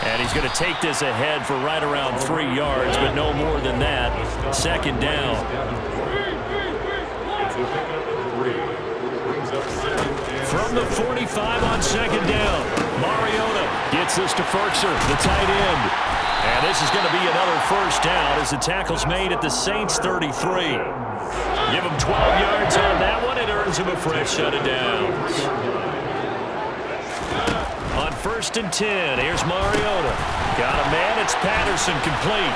And he's going to take this ahead for right around 3 yards, but no more than that. Second down. From the 45 on second down, Mariota gets this to Ferkser, the tight end. And this is going to be another first down as the tackle's made at the Saints' 33. Give him 12 yards on that one. It earns him a fresh set of downs. On 1st and 10, here's Mariota. Got a man. It's Patterson, complete.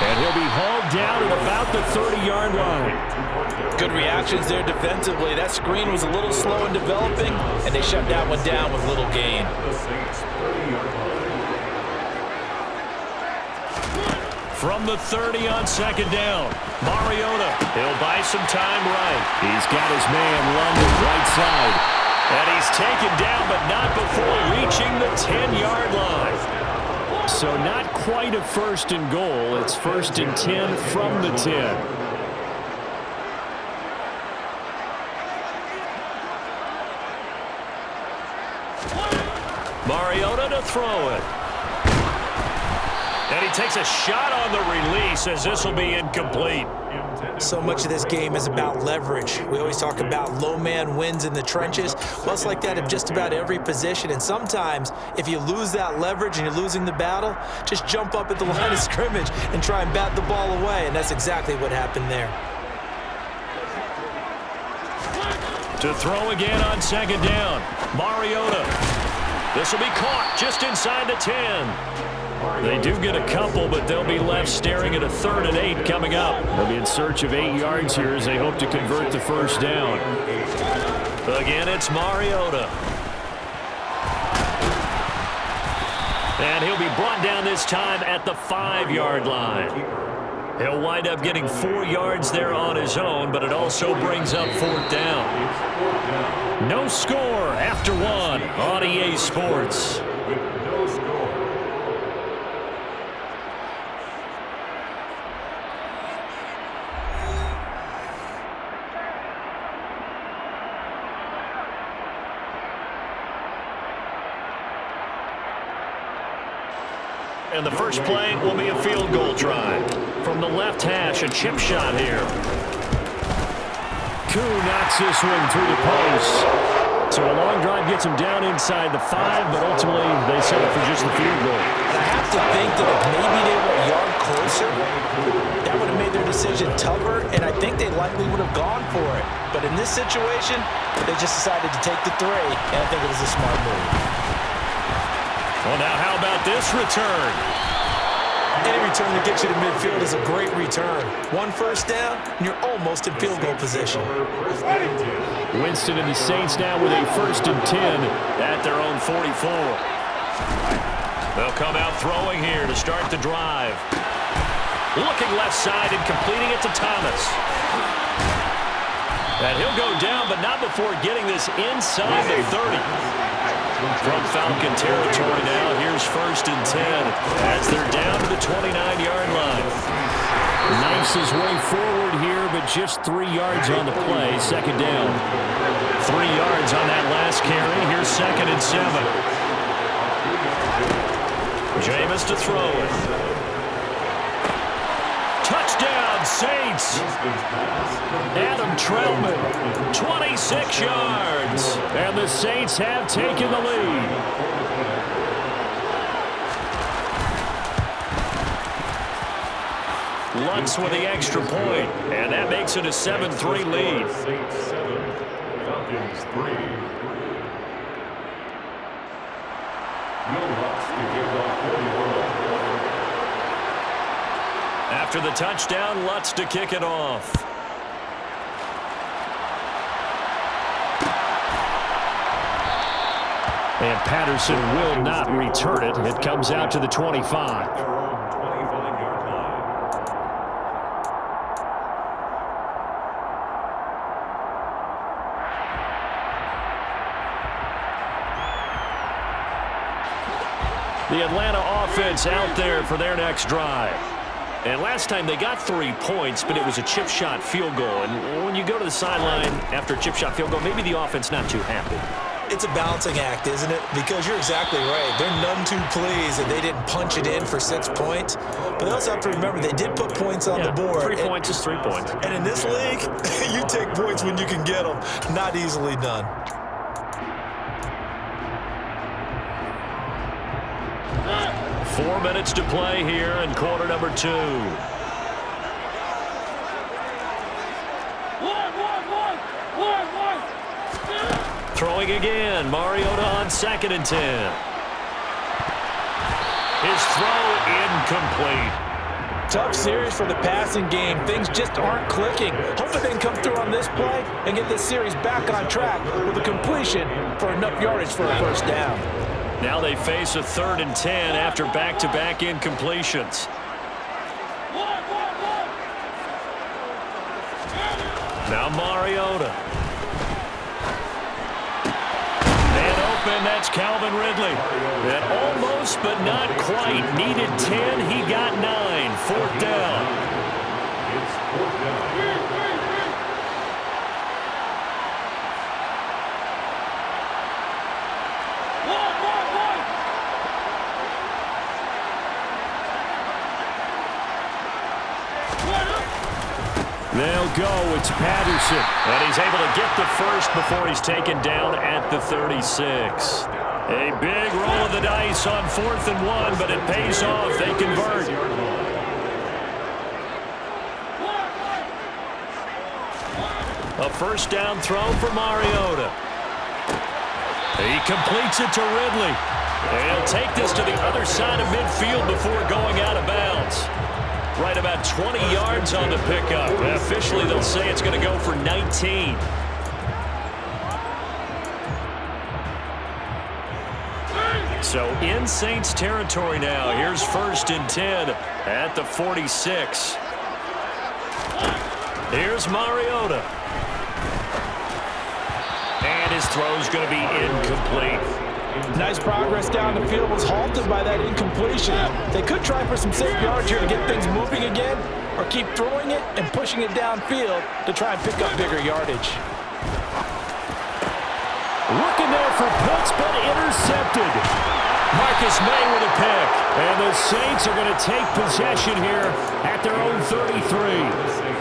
And he'll be hauled down at about the 30-yard line. Good reactions there defensively. That screen was a little slow in developing, and they shut that one down with little gain. From the 30 on second down, Mariota. He'll buy some time right. He's got his man London right side. And he's taken down, but not before reaching the 10-yard line. So not quite a 1st and goal. It's 1st and 10 from the 10. Mariota to throw it. And he takes a shot on the release as this will be incomplete. So much of this game is about leverage. We always talk about low man wins in the trenches. Well, it's like that in just about every position. And sometimes, if you lose that leverage and you're losing the battle, just jump up at the line of scrimmage and try and bat the ball away. And that's exactly what happened there. To throw again on second down, Mariota. This will be caught just inside the 10. They do get a couple, but they'll be left staring at a 3rd and 8 coming up. They'll be in search of 8 yards here as they hope to convert the first down. Again, it's Mariota. And he'll be brought down this time at the 5-yard line. He'll wind up getting 4 yards there on his own, but it also brings up 4th down. No score after 1 on EA Sports. And the first play will be a field goal try. From the left hash, a chip shot here. Koo knocks this one through the post. So a long drive gets him down inside the 5, but ultimately they settle for just the field goal. And I have to think that if maybe they were a yard closer, that would have made their decision tougher, and I think they likely would have gone for it. But in this situation, they just decided to take the 3, and I think it was a smart move. Well, now how about this return? Any return that gets you to midfield is a great return. 1 first down, and you're almost in field goal position. Winston and the Saints now with a 1st and 10 at their own 44. They'll come out throwing here to start the drive. Looking left side and completing it to Thomas. And he'll go down, but not before getting this inside the 30. From Falcon territory now, here's 1st and 10 as they're down to the 29-yard line. Knifes his way forward here, but just 3 yards on the play. Second down. 3 yards on that last carry. Here's 2nd and 7. Jameis to throw it. Touchdown, Saints. Adam Trautman, 26 yards. And the Saints have taken the lead. Lutz with the extra point, and that makes it a 7-3 lead. After the touchdown, Lutz to kick it off. And Patterson will not return it. It comes out to the 25. The Atlanta offense out there for their next drive. And last time they got 3 points, but it was a chip shot field goal. And when you go to the sideline after a chip shot field goal, maybe the offense not too happy. It's a balancing act, isn't it? Because you're exactly right. They're none too pleased that they didn't punch it in for 6 points. But they also have to remember they did put points on the board. 3 points is 3 points. And in this league, you take points when you can get them. Not easily done. Four minutes to play here in quarter number 2. Throwing again. Mariota on 2nd and 10. His throw incomplete. Tough series for the passing game. Things just aren't clicking. Hoping they can come through on this play and get this series back on track with a completion for enough yardage for a first down. Now they face a 3rd and 10 after back-to-back incompletions. Now Mariota. And open, that's Calvin Ridley. That almost but not quite. Needed 10, he got 9. 4th down. They'll go. It's Patterson. And he's able to get the first before he's taken down at the 36. A big roll of the dice on 4th and 1, but it pays off. They convert. A first down throw for Mariota. He completes it to Ridley. And he'll take this to the other side of midfield before going out of bounds. Right about 20 yards on the pickup. Officially, they'll say it's going to go for 19. So in Saints territory now. Here's 1st and 10 at the 46. Here's Mariota. And his throw's going to be incomplete. Nice progress down the field was halted by that incompletion. They could try for some safe yards here to get things moving again, or keep throwing it and pushing it downfield to try and pick up bigger yardage. Looking there for Pitts, but intercepted. Marcus May with a pick. And the Saints are going to take possession here at their own 33.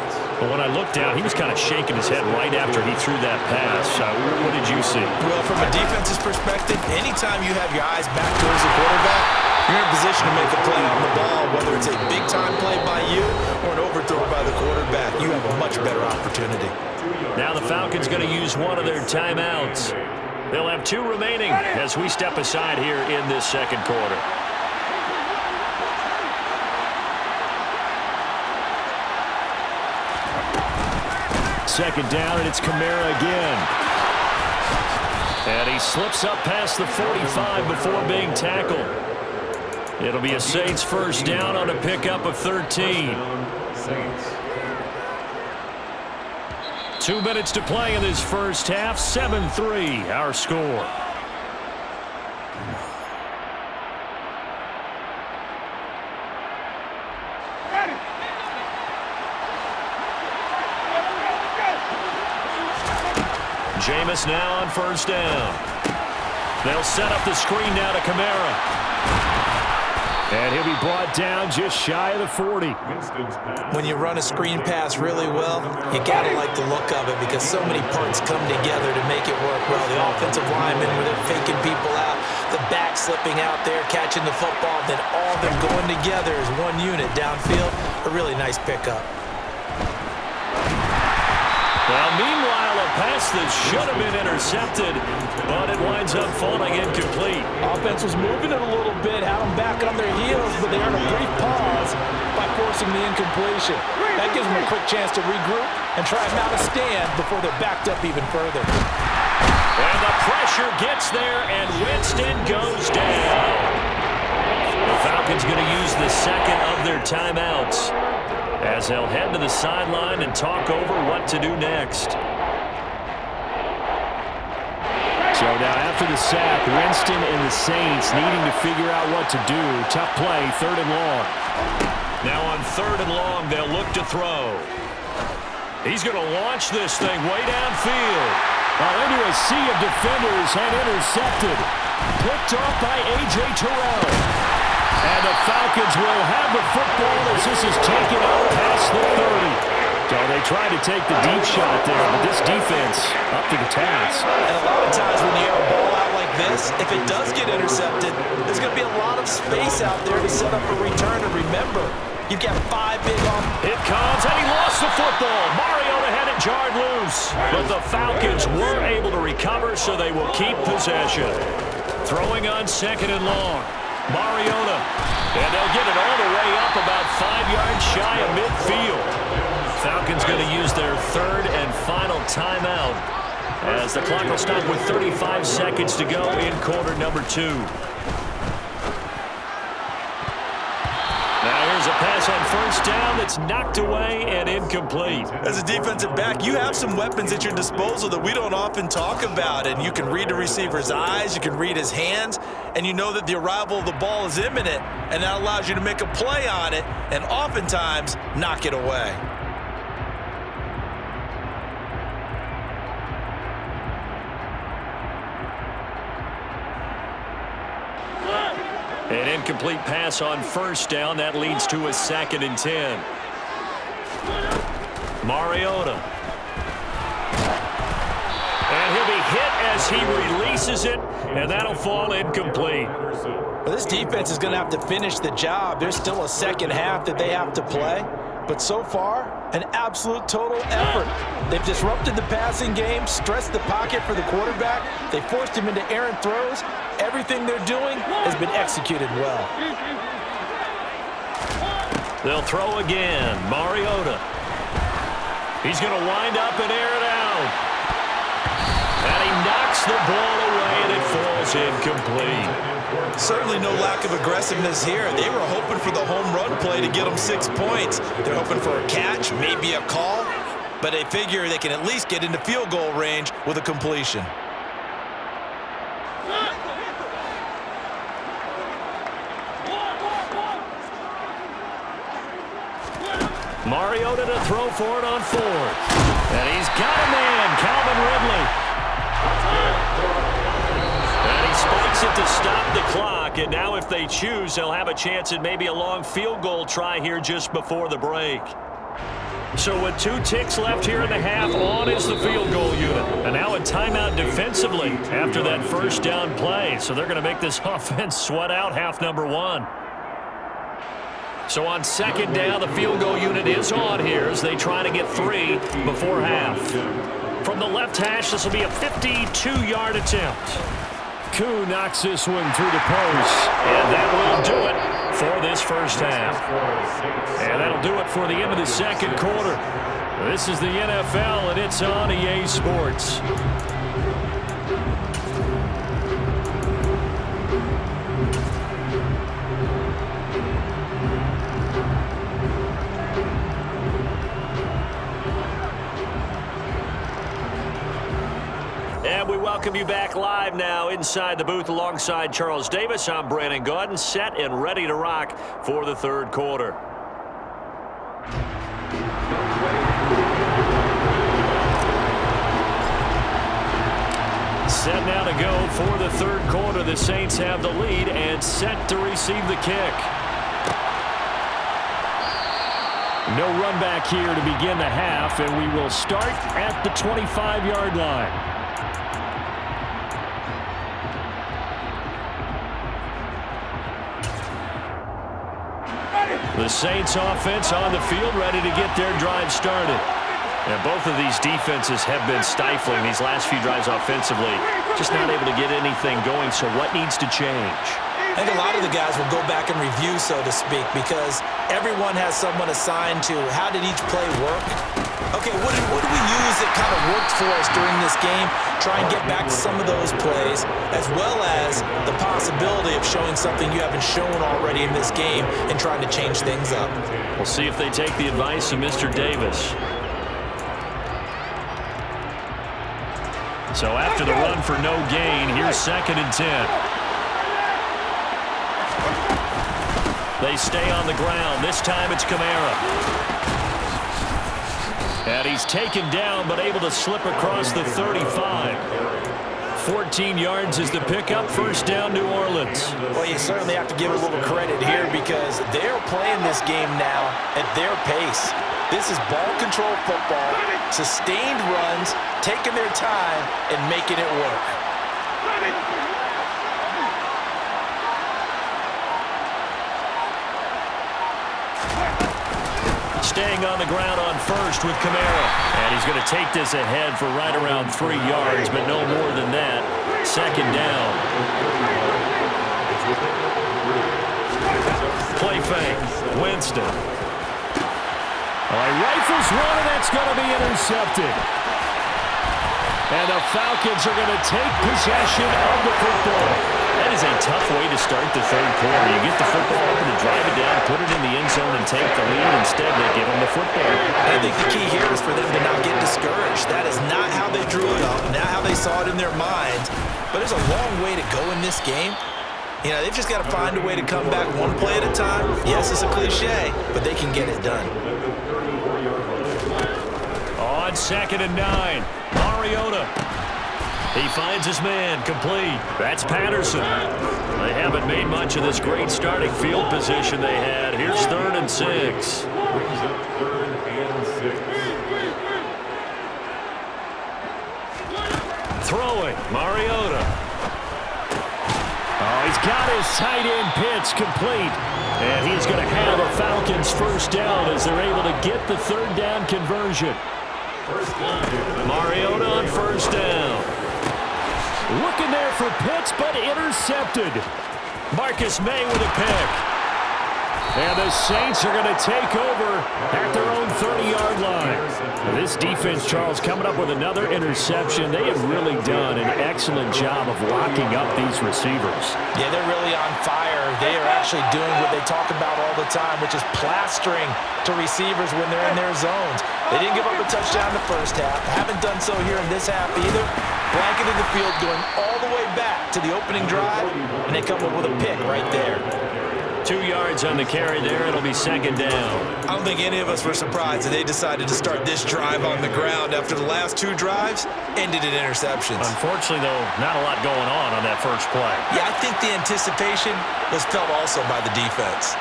But when I looked down, he was kind of shaking his head right after he threw that pass. What did you see? Well, from a defense's perspective, anytime you have your eyes back towards the quarterback, you're in a position to make a play on the ball, whether it's a big-time play by you or an overthrow by the quarterback. You have a much better opportunity. Now the Falcons going to use one of their timeouts. They'll have 2 remaining as we step aside here in this second quarter. Second down, and it's Kamara again. And he slips up past the 45 before being tackled. It'll be a Saints first down on a pickup of 13. 2 minutes to play in this first half. 7-3, our score. Jameis now on first down. They'll set up the screen now to Kamara. And he'll be brought down just shy of the 40. When you run a screen pass really well, you got to like the look of it because so many parts come together to make it work well. The offensive linemen, where they're faking people out, the back slipping out there, catching the football, then all of them going together as one unit downfield. A really nice pickup. Well, meanwhile, a pass that should have been intercepted, but it winds up falling incomplete. Offense was moving it a little bit, had them back on their heels, but they earned a brief pause by forcing the incompletion. That gives them a quick chance to regroup and try and mount a stand before they're backed up even further. And the pressure gets there, and Winston goes down. The Falcons going to use the second of their timeouts as they'll head to the sideline and talk over what to do next. So now after the sack, Winston and the Saints needing to figure out what to do. Tough play, 3rd and long. Now on 3rd and long, they'll look to throw. He's going to launch this thing way downfield. Into a sea of defenders and intercepted. Picked off by A.J. Terrell. And the Falcons will have the football as this is taken out past the 30. So they tried to take the deep shot there, but this defense up to the task. And a lot of times when you air a ball out like this, if it does get intercepted, there's going to be a lot of space out there to set up a return. And remember, you've got 5 big on. It comes, and he lost the football. Mariota had it jarred loose. But the Falcons were able to recover, so they will keep possession. Throwing on 2nd and long. Mariota. And they'll get it all the way up about 5 yards shy of midfield. Falcons going to use their 3rd and final timeout as the clock will stop with 35 seconds to go in quarter number 2. Now here's a pass on 1st down that's knocked away and incomplete. As a defensive back, you have some weapons at your disposal that we don't often talk about. And you can read the receiver's eyes, you can read his hands, and you know that the arrival of the ball is imminent. And that allows you to make a play on it and oftentimes knock it away. An incomplete pass on 1st down. That leads to a 2nd and 10. Mariota. And he'll be hit as he releases it, and that'll fall incomplete. Well, this defense is going to have to finish the job. There's still a second half that they have to play. But so far, an absolute total effort. They've disrupted the passing game, stressed the pocket for the quarterback. They forced him into errant throws. Everything they're doing has been executed well. They'll throw again. Mariota. He's going to wind up and air it out. And he knocks the ball away, and it falls incomplete. Certainly no lack of aggressiveness here. They were hoping for the home run play to get them 6 points. They're hoping for a catch, maybe a call, but they figure they can at least get into field goal range with a completion. Mariota to throw for it on 4th. And he's got a man, Calvin Ridley. And he spikes it to stop the clock. And now if they choose, they'll have a chance at maybe a long field goal try here just before the break. So with 2 ticks left here in the half, on is the field goal unit. And now a timeout defensively after that 1st down play. So they're going to make this offense sweat out half number 1. So on 2nd down, the field goal unit is on here as they try to get 3 before half. From the left hash, this will be a 52-yard attempt. Koo knocks this one through the post, and that will do it for this 1st half. And that'll do it for the end of the 2nd quarter. This is the NFL, and it's on EA Sports. And we welcome you back live now inside the booth alongside Charles Davis. I'm Brandon Gaudin, set and ready to rock for the 3rd quarter. Set now to go for the 3rd quarter. The Saints have the lead and set to receive the kick. No run back here to begin the half, and we will start at the 25-yard line. The Saints offense on the field, ready to get their drive started. And both of these defenses have been stifling these last few drives offensively. Just not able to get anything going, so what needs to change? I think a lot of the guys will go back and review, so to speak, because everyone has someone assigned to how did each play work. Okay, what did we use that kind of worked for us during this game? Try and get back to some of those plays, as well as the possibility of showing something you haven't shown already in this game and trying to change things up. We'll see if they take the advice of Mr. Davis. So after the run for no gain, here's 2nd and 10. They stay on the ground. This time it's Kamara. And he's taken down, but able to slip across the 35. 14 yards is the pickup. First down, New Orleans. Well, you certainly have to give a little credit here because they're playing this game now at their pace. This is ball control football, sustained runs, taking their time, and making it work. Staying on the ground on first with Kamara. And he's going to take this ahead for right around 3 yards, but no more than that. Second down. Play fake. Winston. Rifles one, and that's going to be intercepted. And the Falcons are going to take possession of the football. That is a tough way to start the third quarter. You get the football up and drive it down, put it in the end zone, and take the lead. Instead, they give them the football. I think the key here is for them to not get discouraged. That is not how they drew it up, not how they saw it in their minds. But there's a long way to go in this game. You know, they've just got to find a way to come back one play at a time. Yes, it's a cliche, but they can get it done. On 2nd and 9, Mariota. He finds his man, complete. That's Patterson. They haven't made much of this great starting field position they had. Here's 3rd and 6. Throwing, Mariota. Oh, he's got his tight end pitch complete. And he's going to have a Falcons first down as they're able to get the 3rd down conversion. Mariota on first down. Looking there for Pitts, but intercepted. Marcus May with a pick. And the Saints are going to take over at their own 30-yard line. This defense, Charles, coming up with another interception. They have really done an excellent job of locking up these receivers. Yeah, they're really on fire. They are actually doing what they talk about all the time, which is plastering to receivers when they're in their zones. They didn't give up a touchdown in the first half. Haven't done so here in this half either. Blanketing the field, going all the way back to the opening drive, and they come up with a pick right there. 2 yards on the carry there. It'll be 2nd down. I don't think any of us were surprised that they decided to start this drive on the ground after the last 2 drives ended in interceptions. Unfortunately, though, not a lot going on that first play. Yeah, I think the anticipation was felt also by the defense.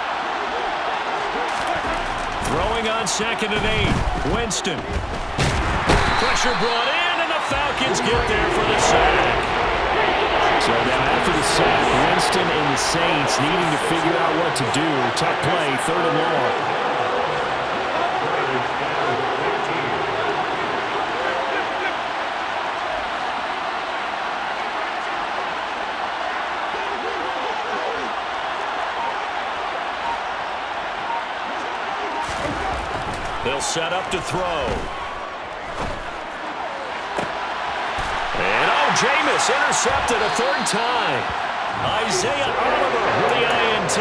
Throwing on 2nd and 8. Winston. Pressure brought in, and the Falcons get there for the sack. So now after the sack, Winston and the Saints needing to figure out what to do. Tough play, 3rd and long. They'll set up to throw. Jameis intercepted a 3rd time. Isaiah Oliver with the INT.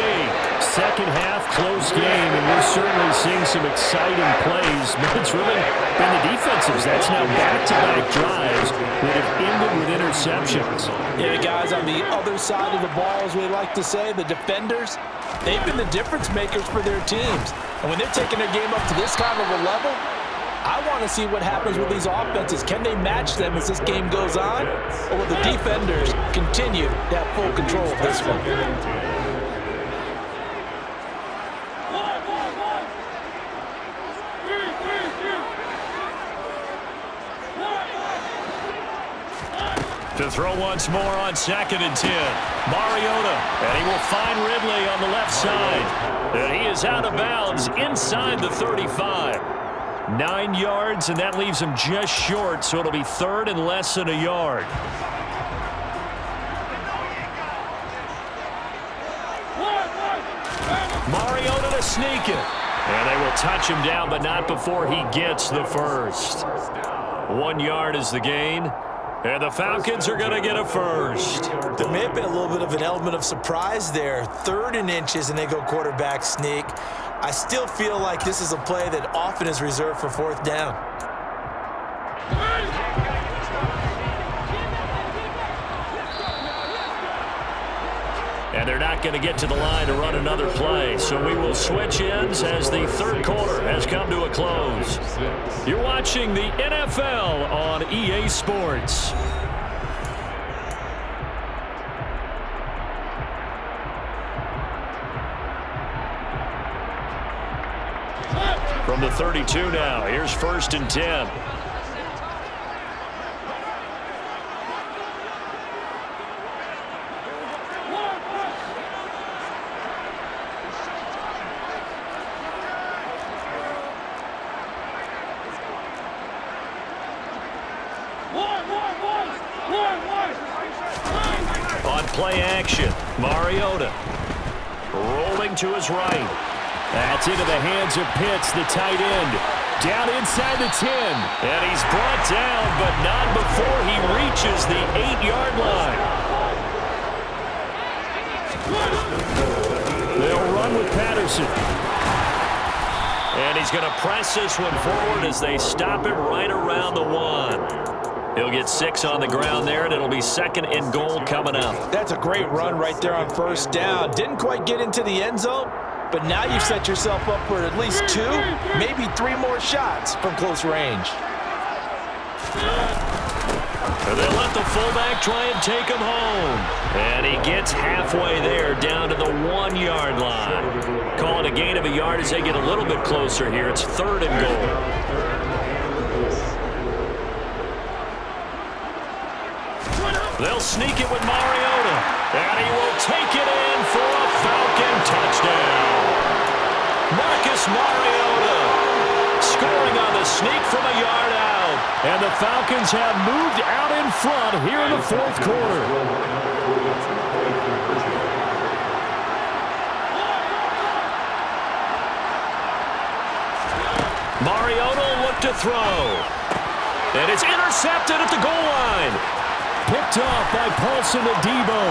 Second half, close game, and we're certainly seeing some exciting plays. But it's really been the defensives. That's now back-to-back drives that have ended with interceptions. Yeah, the guys on the other side of the ball, as we like to say, the defenders, they've been the difference makers for their teams. And when they're taking their game up to this kind of a level, I want to see what happens with these offenses. Can they match them as this game goes on? Or will the defenders continue to have full control of this one? To throw once more on 2nd and 10. Mariota, and he will find Ridley on the left side. And he is out of bounds inside the 35. 9 yards, and that leaves him just short, so it'll be 3rd and less than a yard. Mariota to sneak it. And they will touch him down, but not before he gets the first. 1 yard is the gain. And the Falcons are going to get a first. There may have been a little bit of an element of surprise there. 3rd and inches, and they go quarterback sneak. I still feel like this is a play that often is reserved for 4th down. And they're not going to get to the line to run another play. So we will switch ends as the third quarter has come to a close. You're watching the NFL on EA Sports. From the 32 now, here's 1st and 10. On play action, Mariota rolling to his right. That's into the hands of Pitts, the tight end. Down inside the 10. And he's brought down, but not before he reaches the 8-yard line. They'll run with Patterson. And he's going to press this one forward as they stop him right around the 1. He'll get 6 on the ground there, and it'll be 2nd and goal coming up. That's a great run right there on 1st down. Didn't quite get into the end zone, but now you've set yourself up for at least 2, maybe 3 more shots from close range. And they let the fullback try and take him home. And he gets halfway there down to the 1-yard line. Call it a gain of a yard as they get a little bit closer here. It's 3rd and goal. They'll sneak it with Mariota. And he will take it in for a Falcon touchdown. Marcus Mariota scoring on the sneak from a yard out. And the Falcons have moved out in front here in the 4th quarter. Mariota will look to throw. And it's intercepted at the goal line. Picked off by Paulson Adebo.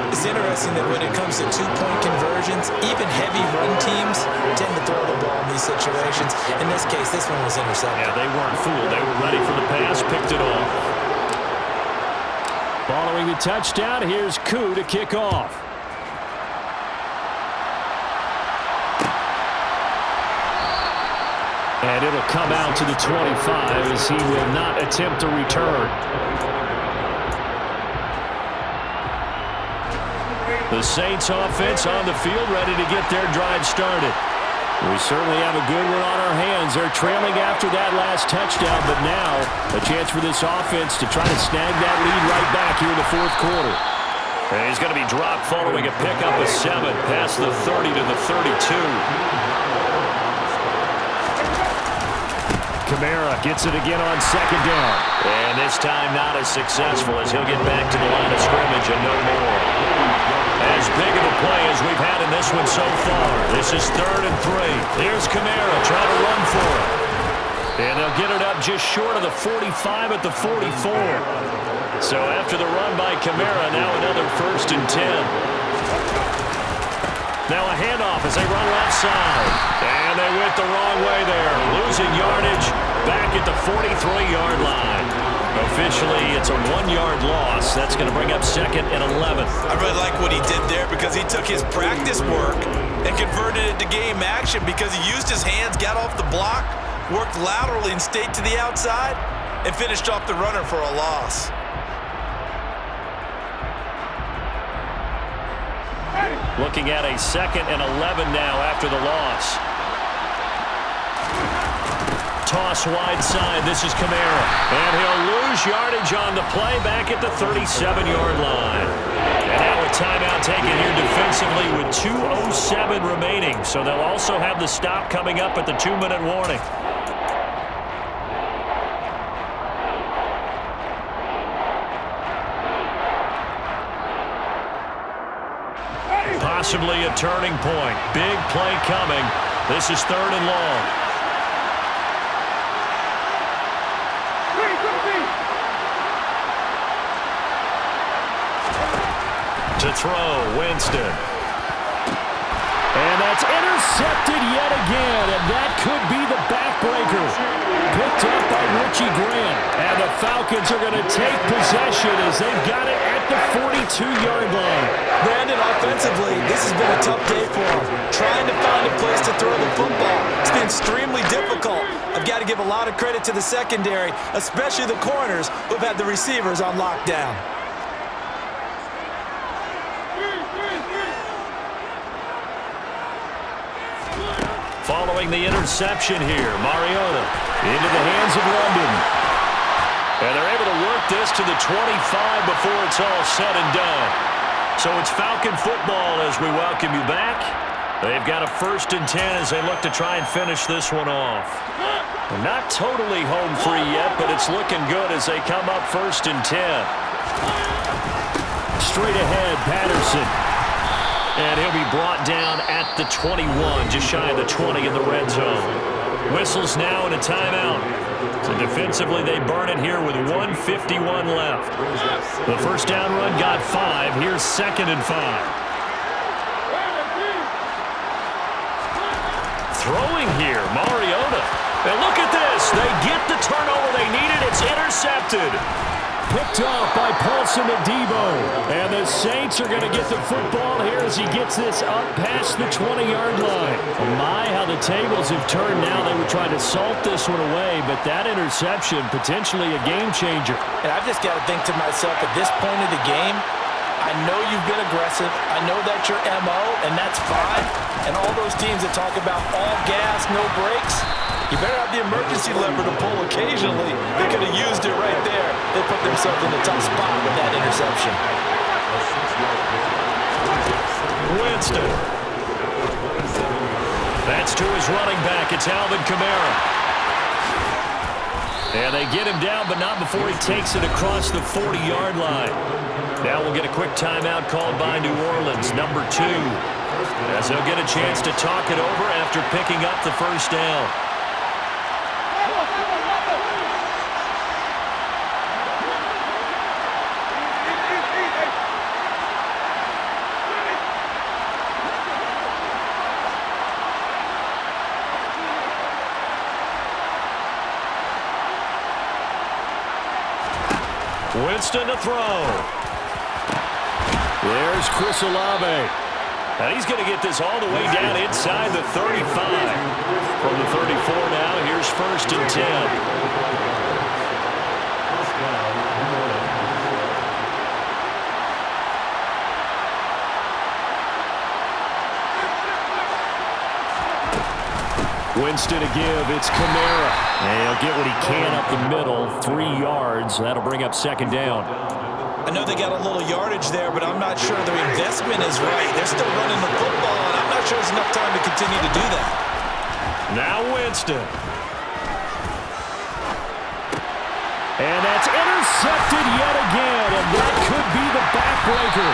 It's interesting that when it comes to 2-point conversions, even heavy run teams tend to throw the ball in these situations. In this case, this one was intercepted. Yeah, they weren't fooled. They were ready for the pass, picked it off. Following the touchdown, here's Koo to kick off. And it'll come out to the 25 as he will not attempt to return. The Saints offense on the field ready to get their drive started. We certainly have a good one on our hands. They're trailing after that last touchdown, but now a chance for this offense to try to snag that lead right back here in the 4th quarter. And he's going to be dropped following a pickup of 7 past the 30 to the 32. Kamara gets it again on 2nd down. And this time not as successful as he'll get back to the line of scrimmage and no more. As big of a play as we've had in this one so far. This is 3rd and 3. Here's Kamara trying to run for it. And they'll get it up just short of the 45 at the 44. So after the run by Kamara, now another 1st and 10. Now a handoff as they run left side. And they went the wrong way there. Losing yardage back at the 43-yard line. Officially, it's a 1-yard loss. That's going to bring up 2nd and 11. I really like what he did there because he took his practice work and converted it to game action because he used his hands, got off the block, worked laterally and stayed to the outside, and finished off the runner for a loss. Looking at a 2nd and 11 now after the loss. Toss wide side. This is Kamara. And he'll lose yardage on the play back at the 37-yard line. And now a timeout taken here defensively with 2:07 remaining. So they'll also have the stop coming up at the 2-minute warning. Possibly a turning point. Big play coming. This is 3rd and long. To throw, Winston. And that's intercepted yet again, and that could be the backbreaker. Picked up by Archie Graham. And the Falcons are going to take possession as they've got it at the 42-yard line. Brandon, offensively, this has been a tough day for them. Trying to find a place to throw the football. It's been extremely difficult. I've got to give a lot of credit to the secondary, especially the corners who've had the receivers on lockdown. Following the interception here, Mariota into the hands of London. And they're able to work this to the 25 before it's all said and done. So it's Falcon football as we welcome you back. They've got a 1st and 10 as they look to try and finish this one off. They're not totally home free yet, but it's looking good as they come up 1st and 10. Straight ahead, Patterson. And he'll be brought down at the 21, just shy of the 20 in the red zone. Whistles now and a timeout. So defensively, they burn it here with 1:51 left. The first down run got 5. Here's 2nd and 5. Throwing here, Mariota. And look at this. They get the turnover they needed. It's intercepted. Picked off by Paulson Adebo. And the Saints are going to get the football here as he gets this up past the 20-yard line. Oh my, how the tables have turned now. They were trying to salt this one away, but that interception, potentially a game changer. And I've just got to think to myself, at this point of the game, I know you've been aggressive. I know that's your MO, and that's fine. And all those teams that talk about all gas, no brakes, you better have the emergency lever to pull occasionally. They could have used it right there. They put themselves in a tough spot with that interception. Winston. That's to his running back. It's Alvin Kamara. And they get him down, but not before he takes it across the 40-yard line. Now we'll get a quick timeout called by New Orleans, number 2. As they'll get a chance to talk it over after picking up the first down. Winston to throw. There's Chris Olave. And he's going to get this all the way down inside the 35. From the 34 now, here's 1st and 10. Winston to give. It's Kamara. And he'll get what he can up the middle. 3 yards. That'll bring up 2nd down. I know they got a little yardage there, but I'm not sure their investment is right. They're still running the football, and I'm not sure there's enough time to continue to do that. Now Winston. And that's intercepted yet again, and that could be the backbreaker.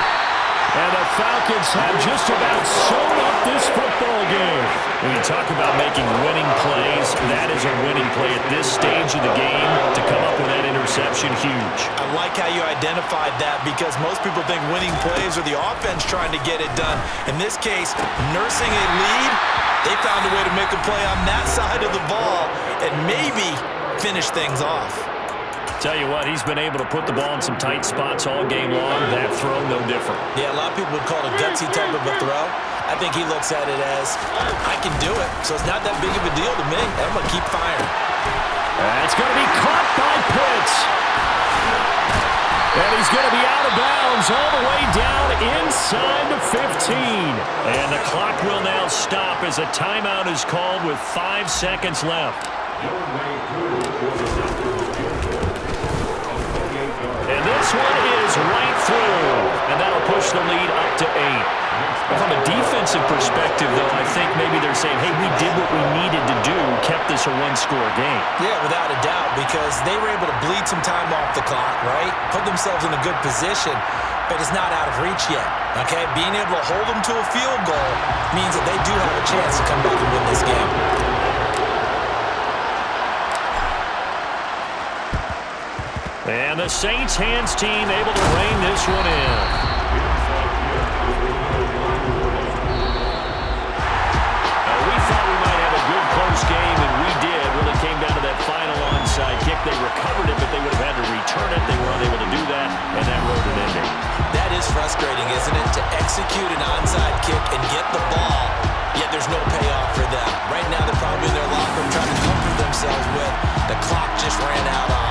And the Falcons have just about sewn up this football game. When you talk about making winning plays, that is a winning play at this stage of the game. To come up with that interception, huge. I like how you identified that because most people think winning plays are the offense trying to get it done. In this case, nursing a lead, they found a way to make a play on that side of the ball and maybe finish things off. Tell you what, he's been able to put the ball in some tight spots all game long. That throw, no different. Yeah, a lot of people would call it a gutsy type of a throw. I think he looks at it as, I can do it, so it's not that big of a deal to me. I'm going to keep firing. It's going to be caught by Pitts. And he's going to be out of bounds all the way down inside the 15. And the clock will now stop as a timeout is called with 5 seconds left. And this one is right through. And that'll push the lead up to 8. From a defensive perspective, though, I think maybe they're saying, hey, we did what we needed to do, kept this a one-score game. Yeah, without a doubt, because they were able to bleed some time off the clock, right? Put themselves in a good position, but it's not out of reach yet, okay? Being able to hold them to a field goal means that they do have a chance to come back and win this game. And the Saints hands team able to rein this one in. We thought we might have a good close game, and we did. Really came down to that final onside kick. They recovered it, but they would have had to return it. They were unable to do that, and that wrote an ending. That is frustrating, isn't it? To execute an onside kick and get the ball, yet there's no payoff for them. Right now, they're probably in their locker room trying to comfort themselves with the clock just ran out on